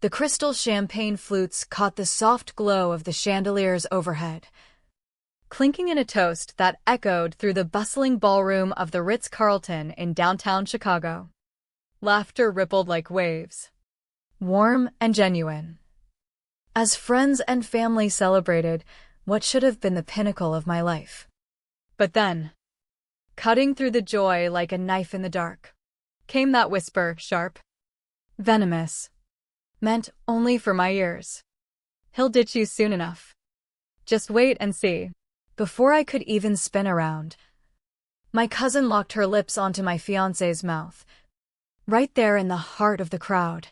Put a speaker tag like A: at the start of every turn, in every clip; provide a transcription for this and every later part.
A: The crystal champagne flutes caught the soft glow of the chandeliers overhead, clinking in a toast that echoed through the bustling ballroom of the Ritz-Carlton in downtown Chicago. Laughter rippled like waves, warm and genuine, as friends and family celebrated what should have been the pinnacle of my life. But then, cutting through the joy like a knife in the dark, came that whisper, sharp, venomous, meant only for my ears. "He'll ditch you soon enough. Just wait and see." Before I could even spin around, my cousin locked her lips onto my fiancé's mouth, right there in the heart of the crowd,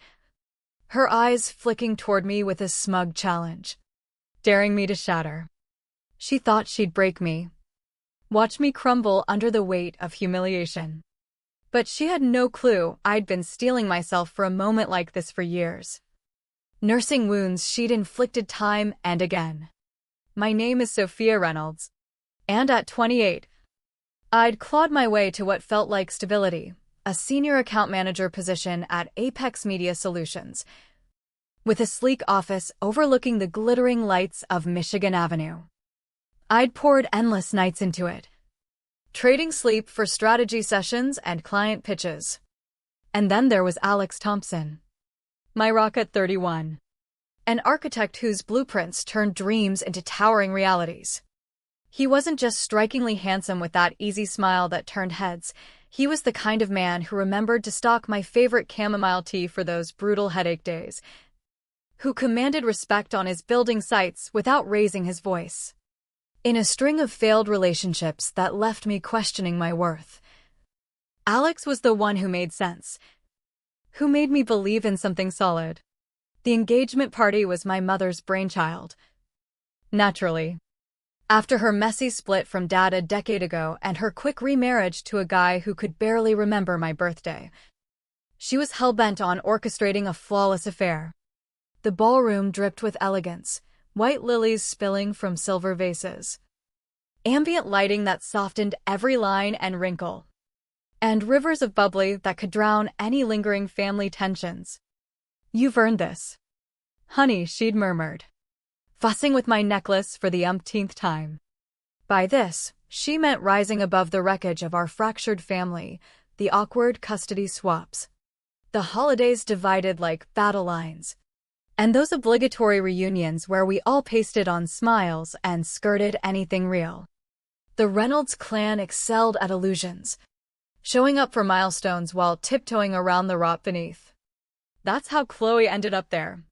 A: her eyes flicking toward me with a smug challenge, daring me to shatter. She thought she'd break me, watch me crumble under the weight of humiliation. But she had no clue I'd been steeling myself for a moment like this for years, nursing wounds she'd inflicted time and again. My name is Sophia Reynolds, and at 28, I'd clawed my way to what felt like stability, a senior account manager position at Apex Media Solutions, with a sleek office overlooking the glittering lights of Michigan Avenue. I'd poured endless nights into it, trading sleep for strategy sessions and client pitches. And then there was Alex Thompson, my rock at 31. An architect whose blueprints turned dreams into towering realities. He wasn't just strikingly handsome with that easy smile that turned heads. He was the kind of man who remembered to stock my favorite chamomile tea for those brutal headache days, who commanded respect on his building sites without raising his voice. In a string of failed relationships that left me questioning my worth, Alex was the one who made sense, who made me believe in something solid. The engagement party was my mother's brainchild. Naturally. After her messy split from Dad a decade ago and her quick remarriage to a guy who could barely remember my birthday, she was hell-bent on orchestrating a flawless affair. The ballroom dripped with elegance, white lilies spilling from silver vases, ambient lighting that softened every line and wrinkle, and rivers of bubbly that could drown any lingering family tensions. "You've earned this, honey," she'd murmured, fussing with my necklace for the umpteenth time. By this, she meant rising above the wreckage of our fractured family, the awkward custody swaps, the holidays divided like battle lines, and those obligatory reunions where we all pasted on smiles and skirted anything real. The Reynolds clan excelled at illusions, showing up for milestones while tiptoeing around the rot beneath. That's how Chloe ended up there,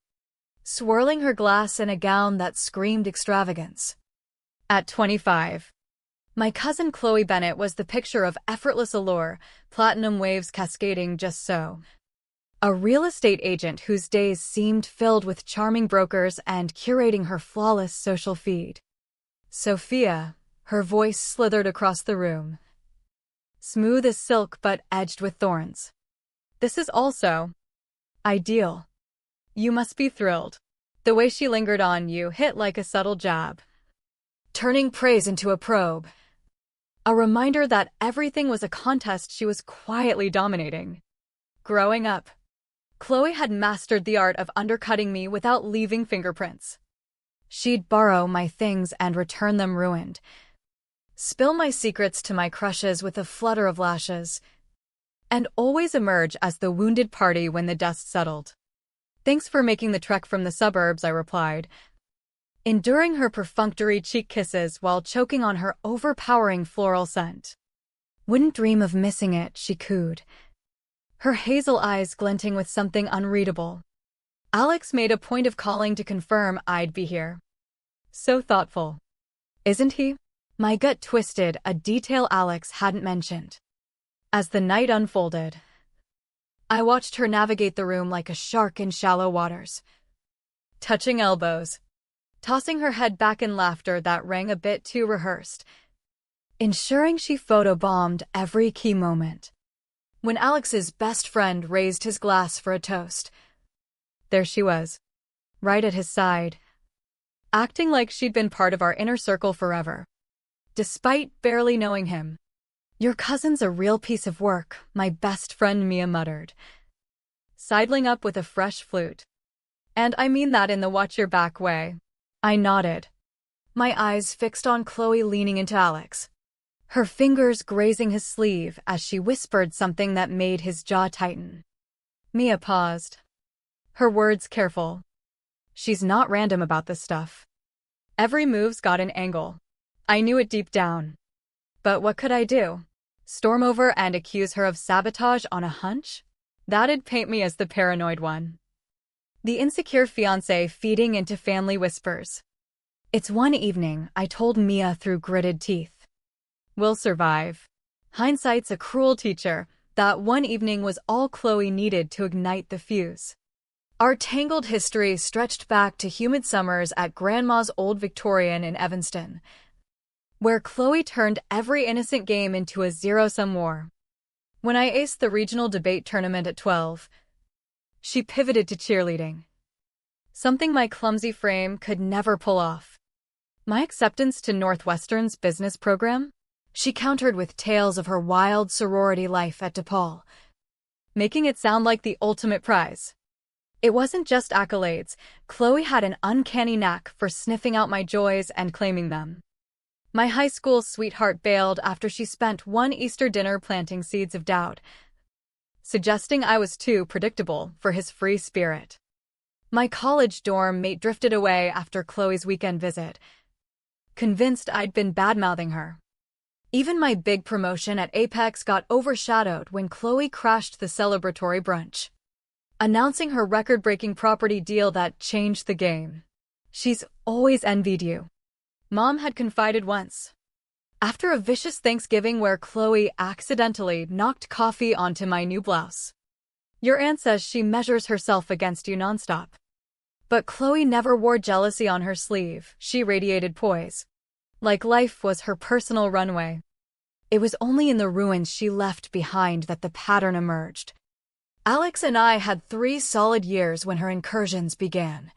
A: swirling her glass in a gown that screamed extravagance. At 25, my cousin Chloe Bennett was the picture of effortless allure, platinum waves cascading just so. A real estate agent whose days seemed filled with charming brokers and curating her flawless social feed. Sophia, her voice slithered across the room, smooth as silk but edged with thorns. "This is also ideal. You must be thrilled." The way she lingered on "you" hit like a subtle jab, turning praise into a probe. A reminder that everything was a contest she was quietly dominating. Growing up, Chloe had mastered the art of undercutting me without leaving fingerprints. She'd borrow my things and return them ruined, spill my secrets to my crushes with a flutter of lashes, and always emerge as the wounded party when the dust settled. "Thanks for making the trek from the suburbs," I replied, enduring her perfunctory cheek kisses while choking on her overpowering floral scent. "Wouldn't dream of missing it," she cooed, her hazel eyes glinting with something unreadable. Alex made a point of calling to confirm I'd be here. So thoughtful, isn't he? My gut twisted, a detail Alex hadn't mentioned. As the night unfolded, I watched her navigate the room like a shark in shallow waters, touching elbows, tossing her head back in laughter that rang a bit too rehearsed, ensuring she photobombed every key moment. When Alex's best friend raised his glass for a toast, there she was, right at his side, acting like she'd been part of our inner circle forever, despite barely knowing him. "Your cousin's a real piece of work," my best friend Mia muttered, sidling up with a fresh flute. And I mean that in the watch your back way. I nodded, my eyes fixed on Chloe leaning into Alex, her fingers grazing his sleeve as she whispered something that made his jaw tighten. Mia paused, her words careful. She's not random about this stuff. Every move's got an angle. I knew it deep down. But what could I do? Storm over and accuse her of sabotage on a hunch? That'd paint me as the paranoid one. The insecure fiancé feeding into family whispers. It's one evening, I told Mia through gritted teeth. We'll survive. Hindsight's a cruel teacher. That one evening was all Chloe needed to ignite the fuse. Our tangled history stretched back to humid summers at Grandma's old Victorian in Evanston, where Chloe turned every innocent game into a zero-sum war. When I aced the regional debate tournament at 12, she pivoted to cheerleading. Something my clumsy frame could never pull off. My acceptance to Northwestern's business program? She countered with tales of her wild sorority life at DePaul, making it sound like the ultimate prize. It wasn't just accolades. Chloe had an uncanny knack for sniffing out my joys and claiming them. My high school sweetheart bailed after she spent one Easter dinner planting seeds of doubt, suggesting I was too predictable for his free spirit. My college dorm mate drifted away after Chloe's weekend visit, convinced I'd been bad-mouthing her. Even my big promotion at Apex got overshadowed when Chloe crashed the celebratory brunch, announcing her record-breaking property deal that changed the game. She's always envied you, Mom had confided once. After a vicious Thanksgiving where Chloe accidentally knocked coffee onto my new blouse. Your aunt says she measures herself against you nonstop. But Chloe never wore jealousy on her sleeve. She radiated poise, like life was her personal runway. It was only in the ruins she left behind that the pattern emerged. Alex and I had 3 solid years when her incursions began.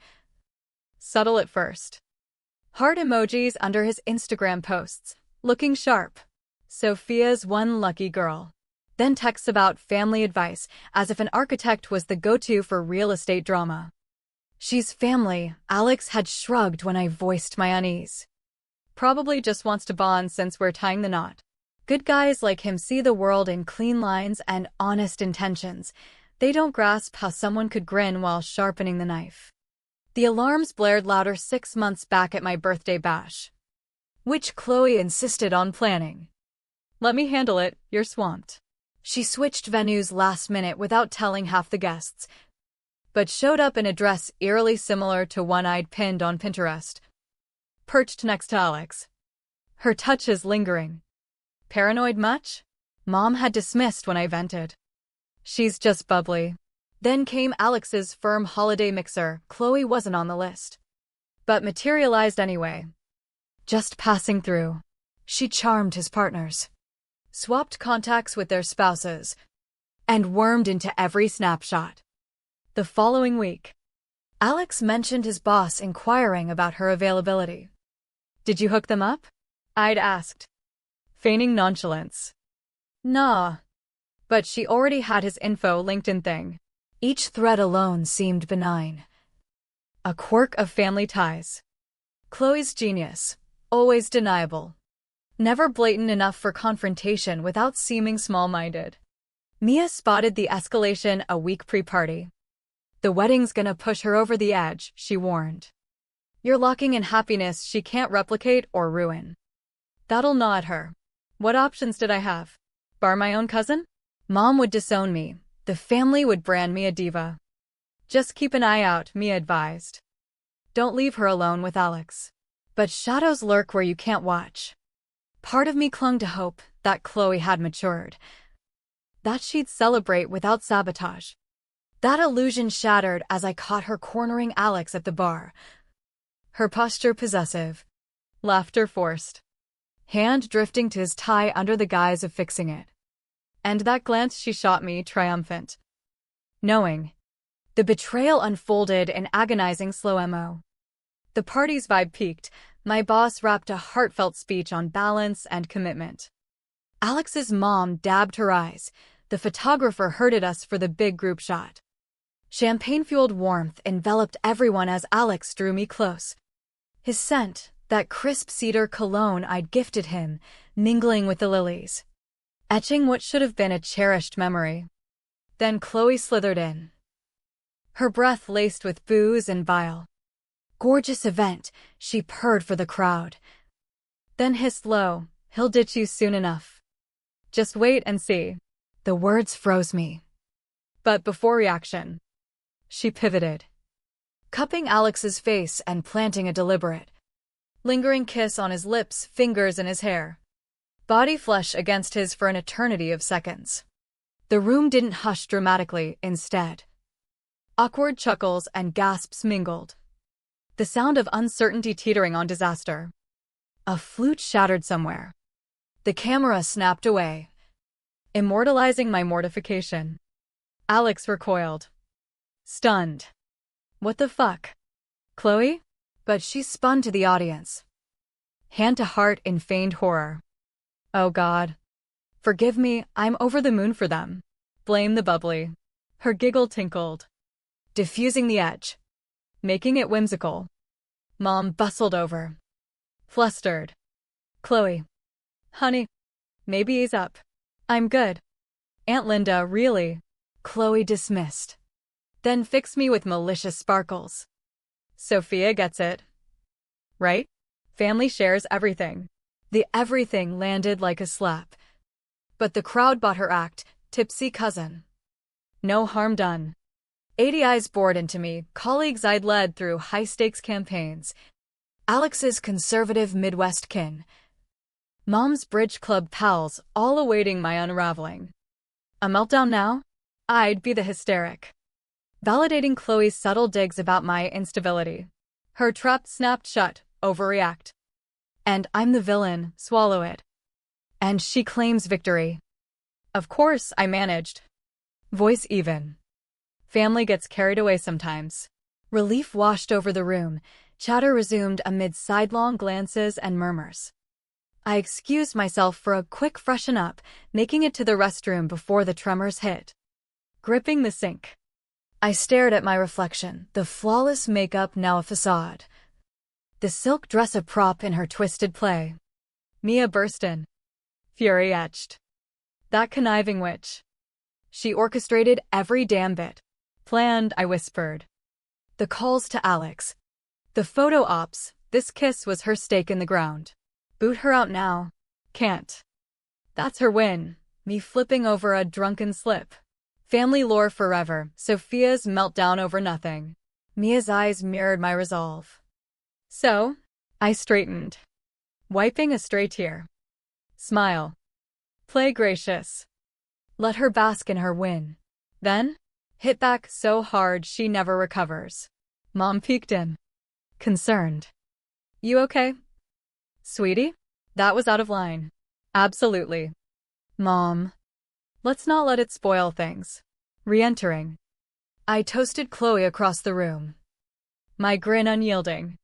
A: Subtle at first. Heart emojis under his Instagram posts, looking sharp. Sophia's one lucky girl. Then texts about family advice, as if an architect was the go-to for real estate drama. She's family, Alex had shrugged when I voiced my unease. Probably just wants to bond since we're tying the knot. Good guys like him see the world in clean lines and honest intentions. They don't grasp how someone could grin while sharpening the knife. The alarms blared louder 6 months back at my birthday bash, which Chloe insisted on planning. Let me handle it, you're swamped. She switched venues last minute without telling half the guests, but showed up in a dress eerily similar to one I'd pinned on Pinterest, perched next to Alex. Her touches lingering. Paranoid much? Mom had dismissed when I vented. She's just bubbly. Then came Alex's firm holiday mixer. Chloe wasn't on the list, but materialized anyway. Just passing through. She charmed his partners, swapped contacts with their spouses, and wormed into every snapshot. The following week, Alex mentioned his boss inquiring about her availability. Did you hook them up? I'd asked, feigning nonchalance. Nah. But she already had his info LinkedIn thing. Each thread alone seemed benign. A quirk of family ties. Chloe's genius, always deniable. Never blatant enough for confrontation without seeming small-minded. Mia spotted the escalation a week pre-party. The wedding's gonna push her over the edge, she warned. You're locking in happiness she can't replicate or ruin. That'll gnaw at her. What options did I have? Bar my own cousin? Mom would disown me. The family would brand me a diva. Just keep an eye out, Mia advised. Don't leave her alone with Alex. But shadows lurk where you can't watch. Part of me clung to hope that Chloe had matured, that she'd celebrate without sabotage. That illusion shattered as I caught her cornering Alex at the bar. Her posture possessive, laughter forced, hand drifting to his tie under the guise of fixing it. And that glance she shot me triumphant. Knowing. The betrayal unfolded in agonizing slow-mo. The party's vibe peaked. My boss rapped a heartfelt speech on balance and commitment. Alex's mom dabbed her eyes. The photographer herded us for the big group shot. Champagne-fueled warmth enveloped everyone as Alex drew me close. His scent, that crisp cedar cologne I'd gifted him, mingling with the lilies, etching what should have been a cherished memory. Then Chloe slithered in, her breath laced with booze and bile. Gorgeous event, she purred for the crowd. Then hissed low, "He'll ditch you soon enough. Just wait and see." The words froze me. But before reaction, she pivoted, cupping Alex's face and planting a deliberate, lingering kiss on his lips, fingers in his hair, body flush against his for an eternity of seconds. The room didn't hush dramatically, instead. Awkward chuckles and gasps mingled, the sound of uncertainty teetering on disaster. A flute shattered somewhere. The camera snapped away, immortalizing my mortification. Alex recoiled, stunned. What the fuck? Chloe? But she spun to the audience, hand to heart in feigned horror. Oh God. Forgive me, I'm over the moon for them. Blame the bubbly. Her giggle tinkled, diffusing the edge, making it whimsical. Mom bustled over, flustered. Chloe. Honey. Maybe ease up. I'm good. Aunt Linda, really? Chloe dismissed, then fixed me with malicious sparkles. Sophia gets it. Right? Family shares everything. The everything landed like a slap. But the crowd bought her act, tipsy cousin. No harm done. 80 eyes bored into me, colleagues I'd led through high-stakes campaigns. Alex's conservative Midwest kin. Mom's bridge club pals, all awaiting my unraveling. A meltdown now? I'd be the hysteric, validating Chloe's subtle digs about my instability. Her trap snapped shut, overreact. And I'm the villain, swallow it. And she claims victory. Of course, I managed. Voice even. Family gets carried away sometimes. Relief washed over the room, chatter resumed amid sidelong glances and murmurs. I excused myself for a quick freshen up, making it to the restroom before the tremors hit. Gripping the sink, I stared at my reflection, the flawless makeup now a facade, the silk dress a prop in her twisted play. Mia burst in, fury etched. That conniving witch. She orchestrated every damn bit. Planned, I whispered. The calls to Alex, the photo ops, this kiss was her stake in the ground. Boot her out now. Can't. That's her win, me flipping over a drunken slip. Family lore forever, Sophia's meltdown over nothing. Mia's eyes mirrored my resolve. So, I straightened, wiping a stray tear. Smile. Play gracious. Let her bask in her win. Then, hit back so hard she never recovers. Mom peeked in, concerned. You okay? Sweetie? That was out of line. Absolutely. Mom. Let's not let it spoil things. Re-entering, I toasted Chloe across the room, my grin unyielding.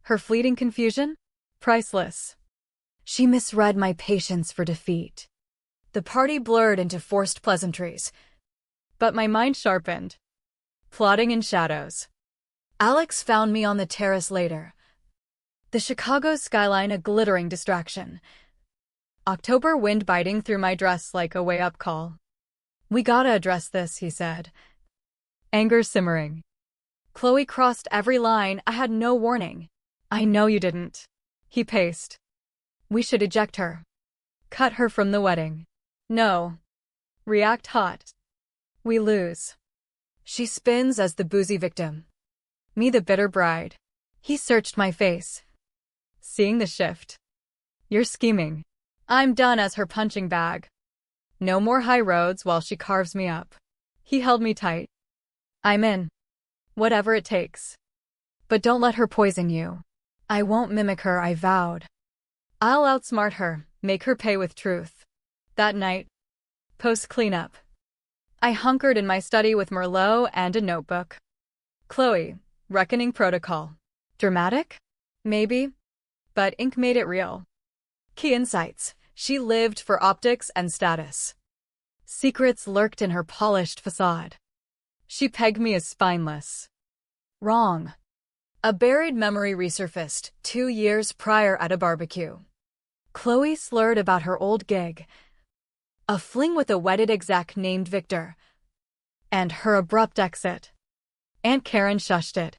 A: Her fleeting confusion? Priceless. She misread my patience for defeat. The party blurred into forced pleasantries, but my mind sharpened, plotting in shadows. Alex found me on the terrace later, the Chicago skyline a glittering distraction. October wind biting through my dress like a way-up call. We gotta address this, he said, anger simmering. Chloe crossed every line, I had no warning. I know you didn't. He paced. We should eject her. Cut her from the wedding. No. React hot. We lose. She spins as the boozy victim. Me the bitter bride. He searched my face, seeing the shift. You're scheming. I'm done as her punching bag. No more high roads while she carves me up. He held me tight. I'm in. Whatever it takes. But don't let her poison you. I won't mimic her, I vowed. I'll outsmart her, make her pay with truth. That night, post-cleanup, I hunkered in my study with Merlot and a notebook. Chloe, reckoning protocol. Dramatic? Maybe. But ink made it real. Key insights. She lived for optics and status. Secrets lurked in her polished facade. She pegged me as spineless. Wrong. A buried memory resurfaced 2 years prior at a barbecue. Chloe slurred about her old gig, a fling with a wedded exec named Victor, and her abrupt exit. Aunt Karen shushed it.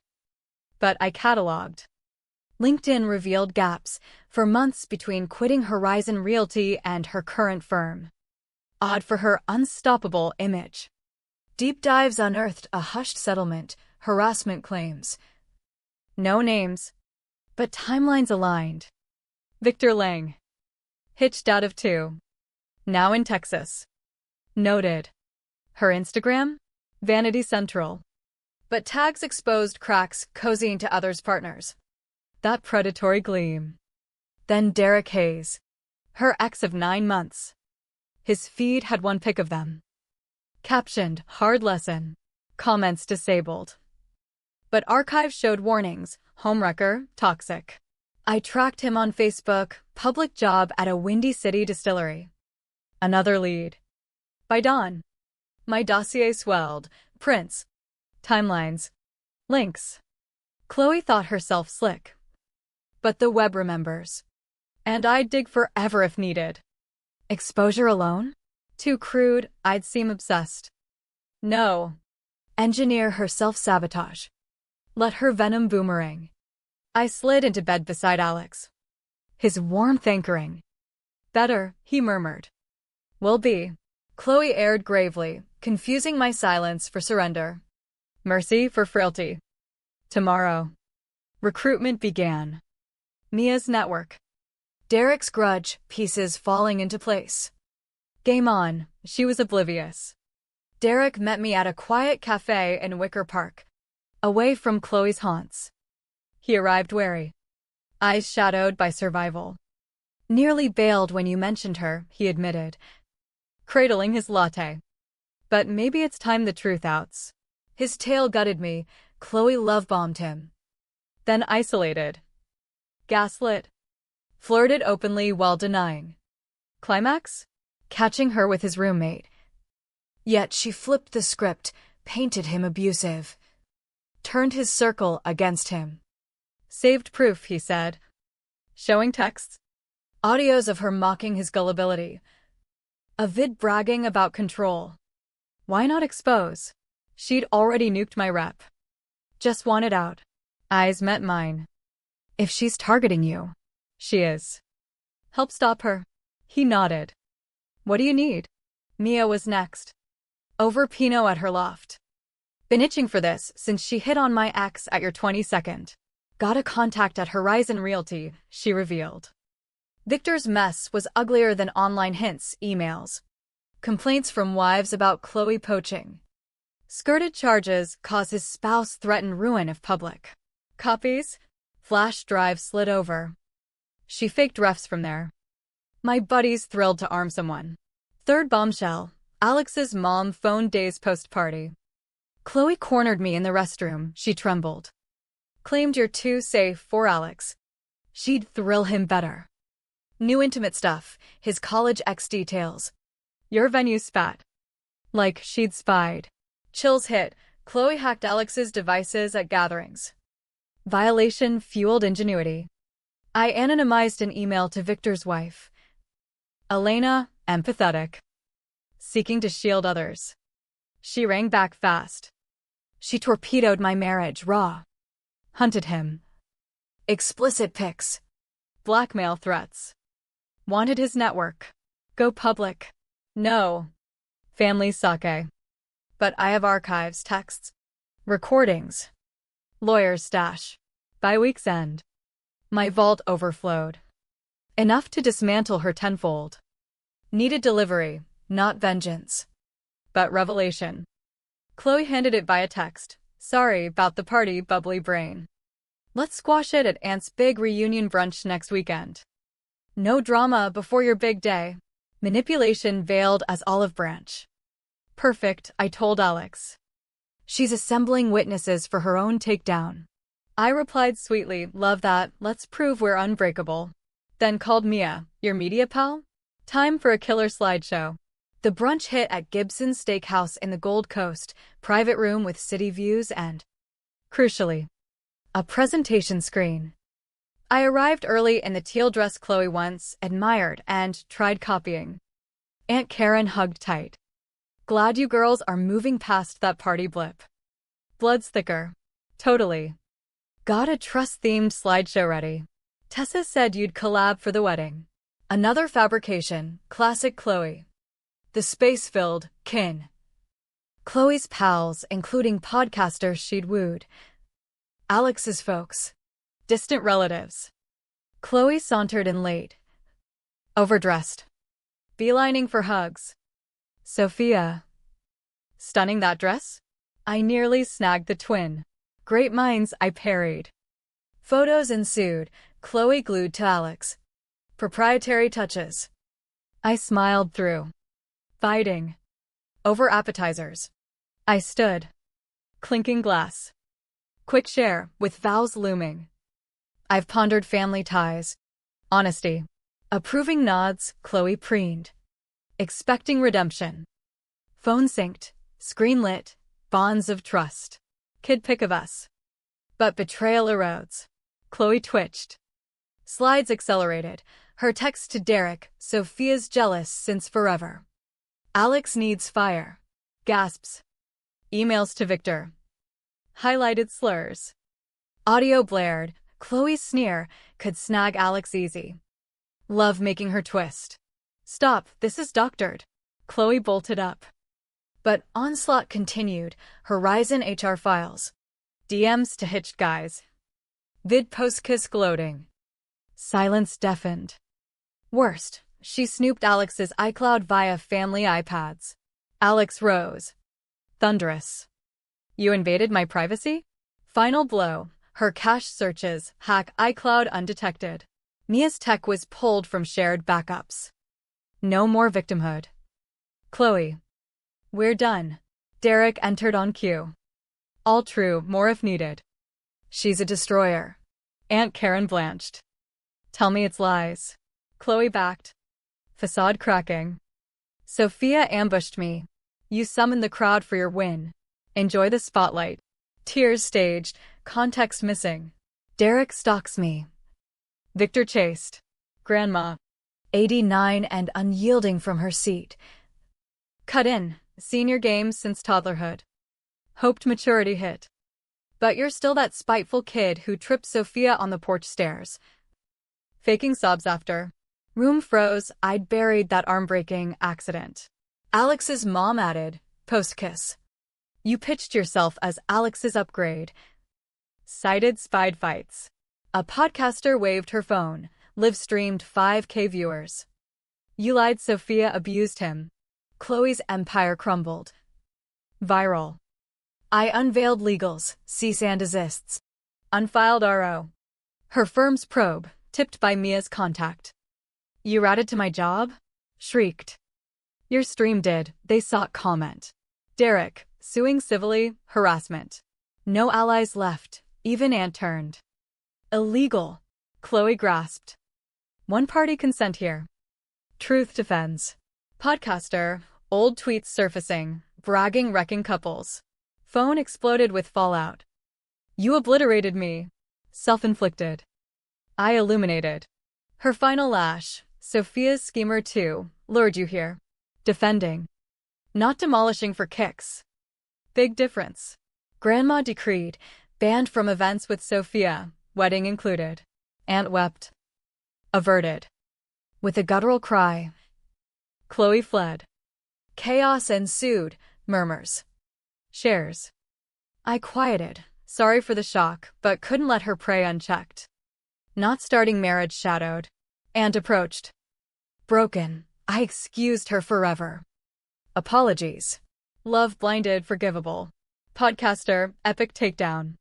A: But I cataloged. LinkedIn revealed gaps for months between quitting Horizon Realty and her current firm. Odd for her unstoppable image. Deep dives unearthed a hushed settlement, harassment claims. No names, but timelines aligned. Victor Lang. Hitched out of 2. Now in Texas. Noted. Her Instagram? Vanity Central. But tags exposed cracks cozying to others' partners. That predatory gleam. Then Derek Hayes. Her ex of 9 months. His feed had one pic of them. Captioned, hard lesson. Comments disabled. But archives showed warnings, homewrecker, toxic. I tracked him on Facebook, public job at a Windy City distillery. Another lead. By dawn. My dossier swelled, prints, timelines, links. Chloe thought herself slick. But the web remembers. And I'd dig forever if needed. Exposure alone? Too crude, I'd seem obsessed. No. Engineer her self-sabotage. Let her venom boomerang. I slid into bed beside Alex. His warmth anchoring. Better, he murmured. Will be. Chloe aired gravely, confusing my silence for surrender. Mercy for frailty. Tomorrow. Recruitment began. Mia's network. Derek's grudge, pieces falling into place. Game on, she was oblivious. Derek met me at a quiet cafe in Wicker Park, away from Chloe's haunts. He arrived wary, eyes shadowed by survival. Nearly bailed when you mentioned her, he admitted, cradling his latte. But maybe it's time the truth outs. His tale gutted me, Chloe love-bombed him. Then isolated. Gaslit. Flirted openly while denying. Climax? Catching her with his roommate. Yet she flipped the script, painted him abusive. Turned his circle against him. Saved proof, he said. Showing texts. Audios of her mocking his gullibility. A vid bragging about control. Why not expose? She'd already nuked my rep. Just wanted out. Eyes met mine. If she's targeting you. She is. Help stop her. He nodded. What do you need? Mia was next. Over Pinot at her loft. Been itching for this since she hit on my ex at your 22nd. Got a contact at Horizon Realty, she revealed. Victor's mess was uglier than online hints, emails. Complaints from wives about Chloe poaching. Skirted charges cause his spouse threaten ruin if public. Copies? Flash drive slid over. She faked refs from there. My buddies thrilled to arm someone. Third bombshell. Alex's mom phoned days post-party. Chloe cornered me in the restroom, she trembled. Claimed you're too safe for Alex. She'd thrill him better. New intimate stuff, his college ex details. Your venue spat. Like she'd spied. Chills hit. Chloe hacked Alex's devices at gatherings. Violation fueled ingenuity. I anonymized an email to Victor's wife. Elena, empathetic. Seeking to shield others. She rang back fast. She torpedoed my marriage raw. Hunted him. Explicit pics. Blackmail threats. Wanted his network. Go public. No. Family sake. But I have archives, texts, recordings. Lawyer's stash. By week's end. My vault overflowed. Enough to dismantle her tenfold. Needed delivery, not vengeance. But revelation. Chloe handed it via text. Sorry about the party, bubbly brain. Let's squash it at Aunt's big reunion brunch next weekend. No drama before your big day. Manipulation veiled as olive branch. Perfect, I told Alex. She's assembling witnesses for her own takedown. I replied sweetly, love that, let's prove we're unbreakable. Then called Mia, your media pal? Time for a killer slideshow. The brunch hit at Gibson's Steakhouse in the Gold Coast, private room with city views and, crucially, a presentation screen. I arrived early in the teal dress Chloe once admired and tried copying. Aunt Karen hugged tight. Glad you girls are moving past that party blip. Blood's thicker. Totally. Got a trust-themed slideshow ready. Tessa said you'd collab for the wedding. Another fabrication, classic Chloe. The space-filled kin. Chloe's pals, including podcasters she'd wooed. Alex's folks. Distant relatives. Chloe sauntered in late. Overdressed. Beelining for hugs. Sophia. Stunning that dress? I nearly snagged the twin. Great minds, I parried. Photos ensued, Chloe glued to Alex. Proprietary touches. I smiled through. Fighting. Over appetizers. I stood. Clinking glass. Quick share, with vows looming. I've pondered family ties. Honesty. Approving nods, Chloe preened. Expecting redemption. Phone synced, screen lit, bonds of trust. Kid pic of us. But betrayal erodes. Chloe twitched. Slides accelerated. Her text to Derek, Sophia's jealous since forever. Alex needs fire. Gasps. Emails to Victor. Highlighted slurs. Audio blared. Chloe's sneer could snag Alex easy. Love making her twist. Stop, this is doctored. Chloe bolted up. But onslaught continued. Horizon HR files. DMs to hitched guys. Vid post-kiss gloating. Silence deafened. Worst, she snooped Alex's iCloud via family iPads. Alex rose. Thunderous. You invaded my privacy? Final blow. Her cache searches hack iCloud undetected. Mia's tech was pulled from shared backups. No more victimhood. Chloe. We're done. Derek entered on cue. All true, more if needed. She's a destroyer. Aunt Karen blanched. Tell me it's lies. Chloe backed. Facade cracking. Sophia ambushed me. You summoned the crowd for your win. Enjoy the spotlight. Tears staged, context missing. Derek stalks me. Victor chased. Grandma. 89 and unyielding from her seat. Cut in. Senior games since toddlerhood. Hoped maturity hit. But you're still that spiteful kid who tripped Sophia on the porch stairs. Faking sobs after. Room froze. I'd buried that arm-breaking accident. Alex's mom added, post-kiss. You pitched yourself as Alex's upgrade. Cited spied fights. A podcaster waved her phone, live-streamed 5K viewers. You lied Sophia abused him. Chloe's empire crumbled. Viral. I unveiled legals, cease and desists. Unfiled RO. Her firm's probe, tipped by Mia's contact. You ratted to my job? Shrieked. Your stream did, they sought comment. Derek, suing civilly, harassment. No allies left, even Aunt turned. Illegal. Chloe grasped. One-party consent here. Truth defends. Podcaster, old tweets surfacing, bragging wrecking couples. Phone exploded with fallout. You obliterated me. Self-inflicted. I illuminated. Her final lash, Sophia's schemer too, lured you here. Defending. Not demolishing for kicks. Big difference. Grandma decreed, banned from events with Sophia, wedding included. Aunt wept. Averted. With a guttural cry. Chloe fled. Chaos ensued, murmurs. Shares. I quieted, sorry for the shock, but couldn't let her prey unchecked. Not starting marriage shadowed. Aunt approached. Broken, I excused her forever. Apologies. Love blinded, forgivable. Podcaster, epic takedown.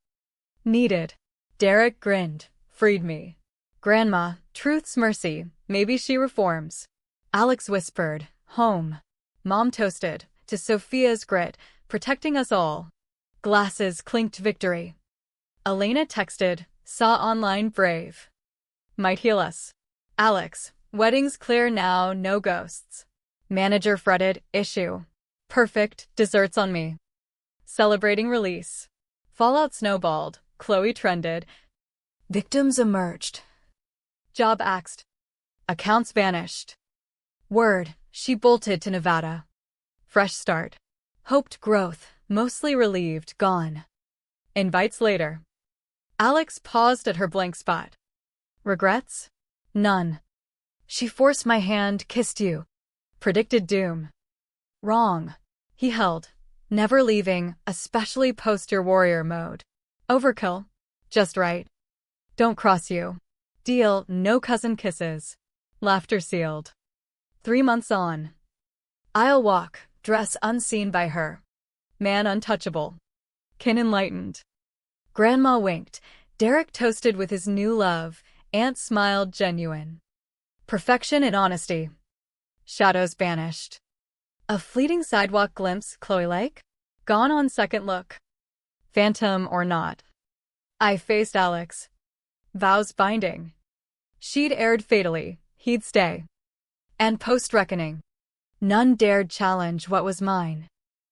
A: Needed. Derek grinned, freed me. Grandma, truth's mercy, maybe she reforms. Alex whispered, home. Mom toasted, to Sophia's grit, protecting us all. Glasses clinked victory. Elena texted, saw online brave. Might heal us. Alex, wedding's clear now, no ghosts. Manager fretted, issue. Perfect, desserts on me. Celebrating release. Fallout snowballed, Chloe trended. Victims emerged. Job axed. Accounts vanished. Word, she bolted to Nevada. Fresh start. Hoped growth, mostly relieved, gone. Invites later. Alex paused at her blank spot. Regrets? None. She forced my hand, kissed you. Predicted doom. Wrong. He held, never leaving, especially post your warrior mode. Overkill. Just right. Don't cross you. Deal, no cousin kisses. Laughter sealed. 3 months on. I'll walk, dress unseen by her. Man untouchable. Kin enlightened. Grandma winked. Derek toasted with his new love. Aunt smiled, genuine. Perfection and honesty. Shadows banished. A fleeting sidewalk glimpse, Chloe-like? Gone on second look. Phantom or not. I faced Alex. Vows binding. She'd erred fatally, he'd stay. And post-reckoning. None dared challenge what was mine.